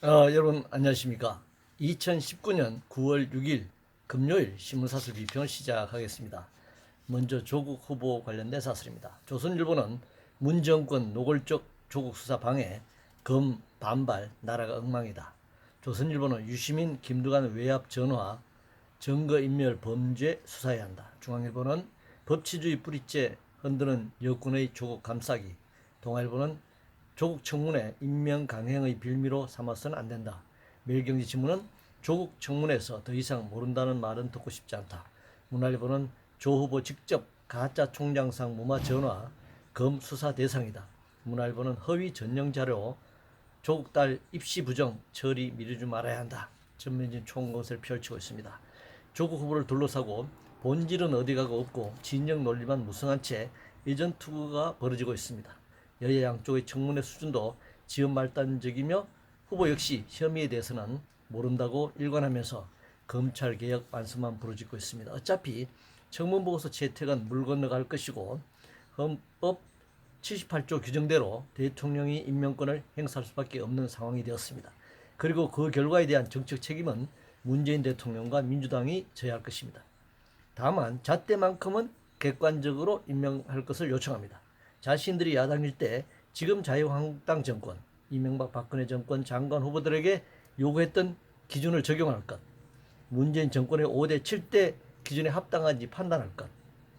여러분 안녕하십니까. 2019년 9월 6일 금요일 신문사설 비평을 시작하겠습니다. 먼저 조국 후보 관련된 사설입니다. 조선일보는 문 정권 노골적 조국 수사 방해, 검 반발, 나라가 엉망이다. 조선일보는 유시민 김두관 외압 전화, 증거인멸 범죄 수사해야 한다. 중앙일보는 법치주의 뿌리째 흔드는 여권의 조국 감싸기. 동아일보는 조국 청문회 임명 강행의 빌미로 삼아서는 안 된다. 매일경제신문은 조국 청문회에서 더 이상 모른다는 말은 듣고 싶지 않다. 문화일보는 조 후보 직접 가짜 총장상 무마 전화, 검 수사 대상이다. 문화일보는 허위 전형 자료, 조국 딸 입시 부정 처리 미루지 말아야 한다. 전면진 총것을 펼치고 있습니다. 조국 후보를 둘러싸고 본질은 어디 가고 없고 진영 논리만 무성한 채 예전 투구가 벌어지고 있습니다. 여야 양쪽의 청문회 수준도 지연말단적이며 후보 역시 혐의에 대해서는 모른다고 일관하면서 검찰개혁 만세만 부르짖고 있습니다. 어차피 청문보고서 채택은 물 건너갈 것이고 헌법 78조 규정대로 대통령이 임명권을 행사할 수밖에 없는 상황이 되었습니다. 그리고 그 결과에 대한 정책 책임은 문재인 대통령과 민주당이 져야 할 것입니다. 다만 잣대만큼은 객관적으로 임명할 것을 요청합니다. 자신들이 야당일 때 지금 자유한국당 정권, 이명박 박근혜 정권 장관 후보들에게 요구했던 기준을 적용할 것, 문재인 정권의 5대 7대 기준에 합당한지 판단할 것,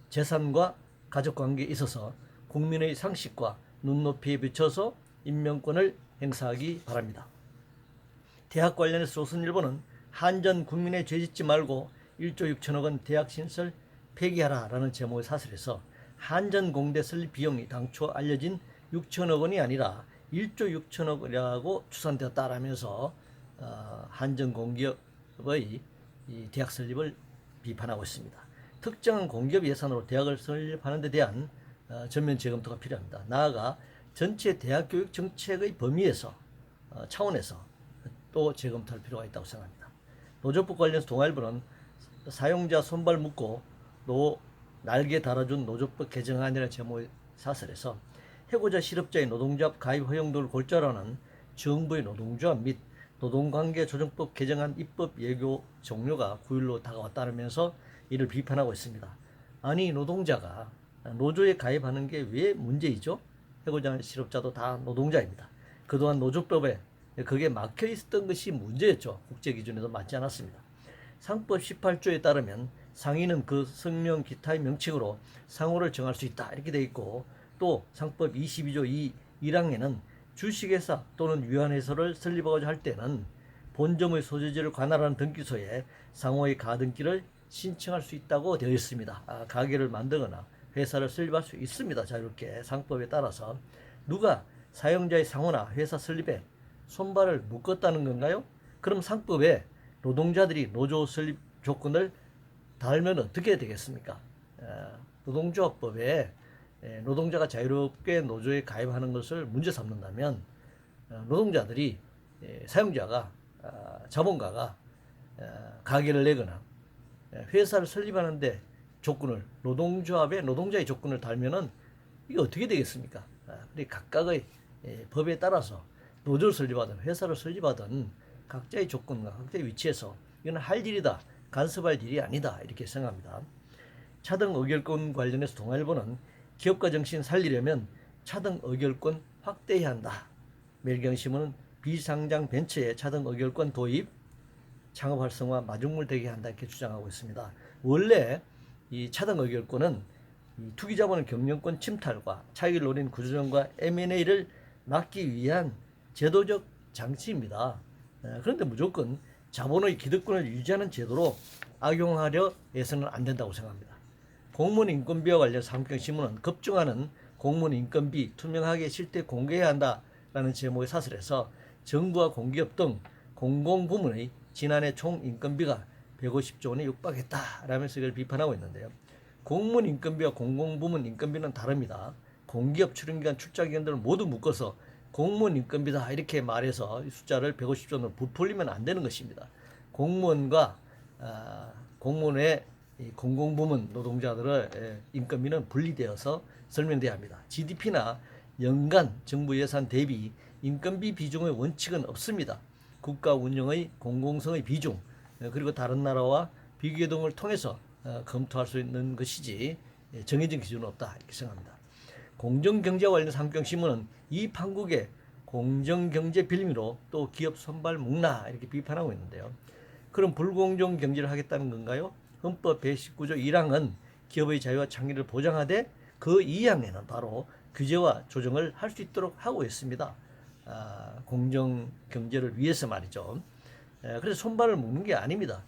재산과 가족관계에 있어서 국민의 상식과 눈높이에 비춰서 임명권을 행사하기 바랍니다. 대학 관련해서 조선일보는 한전 국민의 죄짓지 말고 1조 6천억 원 대학 신설 폐기하라라는 제목의 사설에서 한전 공대 설립 비용이 당초 알려진 6천억 원이 아니라 1조 6천억 원이라고 추산되었다라면서 한전 공기업의 대학 설립을 비판하고 있습니다. 특정한 공기업 예산으로 대학을 설립하는 데 대한 전면 재검토가 필요합니다. 나아가 전체 대학 교육 정책의 범위에서 차원에서 또 재검토할 필요가 있다고 생각합니다. 노조법 관련해서 동아일보는 사용자 손발 묶고 날개 달아준 노조법 개정안이라는 제목의 사설에서 해고자 실업자의 노동조합 가입 허용도를 골자로는 정부의 노동조합 및 노동관계 조정법 개정안 입법 예고 종료가 9일로 다가왔다면서 이를 비판하고 있습니다. 아니 노동자가 노조에 가입하는 게 왜 문제이죠? 해고자 실업자도 다 노동자입니다. 그동안 노조법에 그게 막혀 있었던 것이 문제였죠. 국제 기준에도 맞지 않았습니다. 상법 18조에 따르면 상인은 그 성명 기타의 명칭으로 상호를 정할 수 있다 이렇게 되어 있고, 또 상법 22조 1항에는 주식회사 또는 유한회사를 설립하고자 할 때는 본점의 소재지를 관할하는 등기소에 상호의 가등기를 신청할 수 있다고 되어 있습니다. 가게를 만들거나 회사를 설립할 수 있습니다. 자유롭게 상법에 따라서. 누가 사용자의 상호나 회사 설립에 손발을 묶었다는 건가요? 그럼 상법에 노동자들이 노조 설립 조건을 달면 어떻게 되겠습니까? 노동조합법에 노동자가 자유롭게 노조에 가입하는 것을 문제 삼는다면 노동자들이 사용자가 자본가가 가게를 내거나 회사를 설립하는데 조건을 노동조합에 노동자의 조건을 달면은 이게 어떻게 되겠습니까? 각각의 법에 따라서 노조를 설립하든 회사를 설립하든 각자의 조건과 각자의 위치에서 이건 할 일이다, 간섭할 일이 아니다 이렇게 생각합니다. 차등 의결권 관련해서 동아일보는 기업가 정신 살리려면 차등 의결권 확대해야 한다. 매일경제신문은 비상장 벤처에 차등 의결권 도입, 창업 활성화 마중물 되게 한다 이렇게 주장하고 있습니다. 원래 이 차등 의결권은 투기자본의 경영권 침탈과 차익을 노린 구조조정과 M&A를 막기 위한 제도적 장치입니다. 그런데 무조건 자본의 기득권을 유지하는 제도로 악용하려 해서는 안 된다고 생각합니다. 공무원 인건비와 관련해서 한국경신문은 급증하는 공무원 인건비 투명하게 실태 공개해야 한다라는 제목의 사설에서 정부와 공기업 등 공공부문의 지난해 총 인건비가 150조 원에 육박했다라면서 이걸 비판하고 있는데요. 공무원 인건비와 공공부문 인건비는 다릅니다. 공기업 출연기관 출자기관들을 모두 묶어서 공무원 인건비다 이렇게 말해서 이 숫자를 150조 원으로 부풀리면 안 되는 것입니다. 공무원과 공무원의 공공부문 노동자들의 인건비는 분리되어서 설명돼야 합니다. GDP나 연간 정부 예산 대비 인건비 비중의 원칙은 없습니다. 국가 운영의 공공성의 비중, 그리고 다른 나라와 비교 등을 통해서 검토할 수 있는 것이지 정해진 기준은 없다 이렇게 생각합니다. 공정경제와 관련 상경신문은 이 판국의 공정경제 빌미로 또 기업 선발 묵나 이렇게 비판하고 있는데요. 그럼 불공정 경제를 하겠다는 건가요? 헌법 제19조 1항은 기업의 자유와 창의를 보장하되 그 2항에는 바로 규제와 조정을 할 수 있도록 하고 있습니다. 공정 경제를 위해서 말이죠. 그래서 손발을 묶는 게 아닙니다.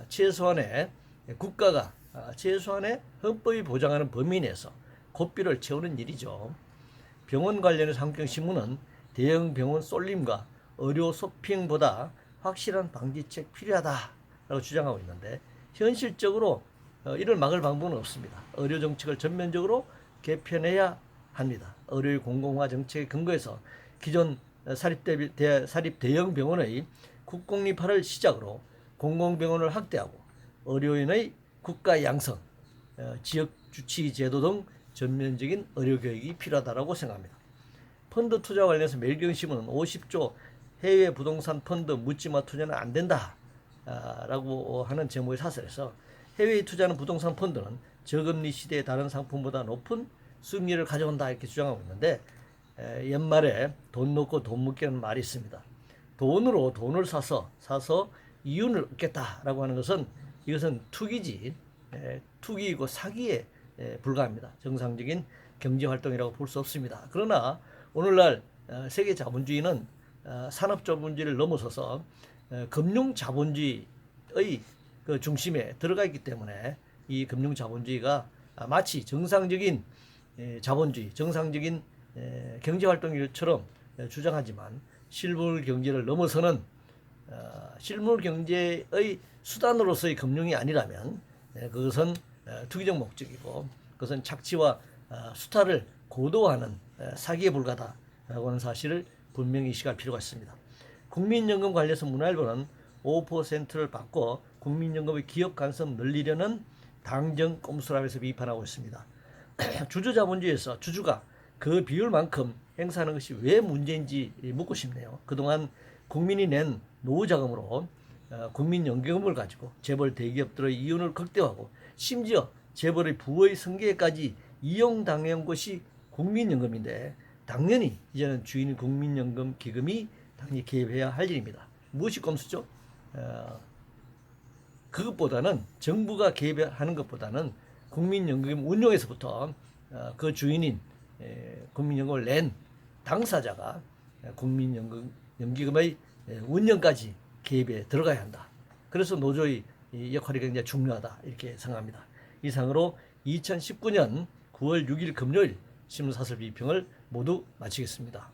최소한의 국가가 최소한의 헌법이 보장하는 범위 내에서 고삐를 채우는 일이죠. 병원 관련해서 한국경신문은 대형 병원 쏠림과 의료 쇼핑보다 확실한 방지책 필요하다라고 주장하고 있는데 현실적으로 이를 막을 방법은 없습니다. 의료 정책을 전면적으로 개편해야 합니다. 의료의 공공화 정책에 근거해서 기존 사립 대형 병원의 국공립화를 시작으로 공공병원을 확대하고 의료인의 국가 양성, 지역 주치 제도 등 전면적인 의료교육이 필요하다고 생각합니다. 펀드 투자 관련해서 매일경신문은 50조 해외 부동산 펀드 묻지마 투자는 안 된다 라고 하는 제목의 사설에서 해외에 투자하는 부동산 펀드는 저금리 시대의 다른 상품보다 높은 수익률을 가져온다 이렇게 주장하고 있는데 옛말에 돈 놓고 돈 묻기라는 말이 있습니다. 돈으로 돈을 사서 이윤을 얻겠다라고 하는 것은 이것은 투기지 투기이고 사기에 불과합니다. 정상적인 경제활동이라고 볼 수 없습니다. 그러나 오늘날 세계 자본주의는 산업 자본주의를 넘어서서 금융 자본주의의 그 중심에 들어가 있기 때문에 이 금융 자본주의가 마치 정상적인 자본주의, 정상적인 경제활동처럼 주장하지만 실물 경제를 넘어서는 실물 경제의 수단으로서의 금융이 아니라면 그것은 투기적 목적이고 그것은 착취와 수탈을 고도화하는 사기에 불과하다라고 하는 사실을 분명히 인식할 필요가 있습니다. 국민연금 관련해서 문화일보는 5%를 받고 국민연금의 기업 간섭 늘리려는 당정 꼼수라면서 비판하고 있습니다. 주주자본주의에서 주주가 그 비율만큼 행사하는 것이 왜 문제인지 묻고 싶네요. 그동안 국민이 낸 노후자금으로 국민연금을 가지고 재벌 대기업들의 이윤을 극대화하고 심지어 재벌의 부의 승계까지 이용당한 것이 국민연금인데 당연히 이제는 주인 국민연금 기금이 당연히 개입해야 할 일입니다. 무엇이 꼼수죠? 그것보다는 정부가 개입하는 것보다는 국민연금 운용에서부터 그 주인인 국민연금을 낸 당사자가 국민연금의 운영까지 개입에 들어가야 한다. 그래서 노조의 역할이 굉장히 중요하다 이렇게 생각합니다. 이상으로 2019년 9월 6일 금요일 신문사설 비평을 모두 마치겠습니다.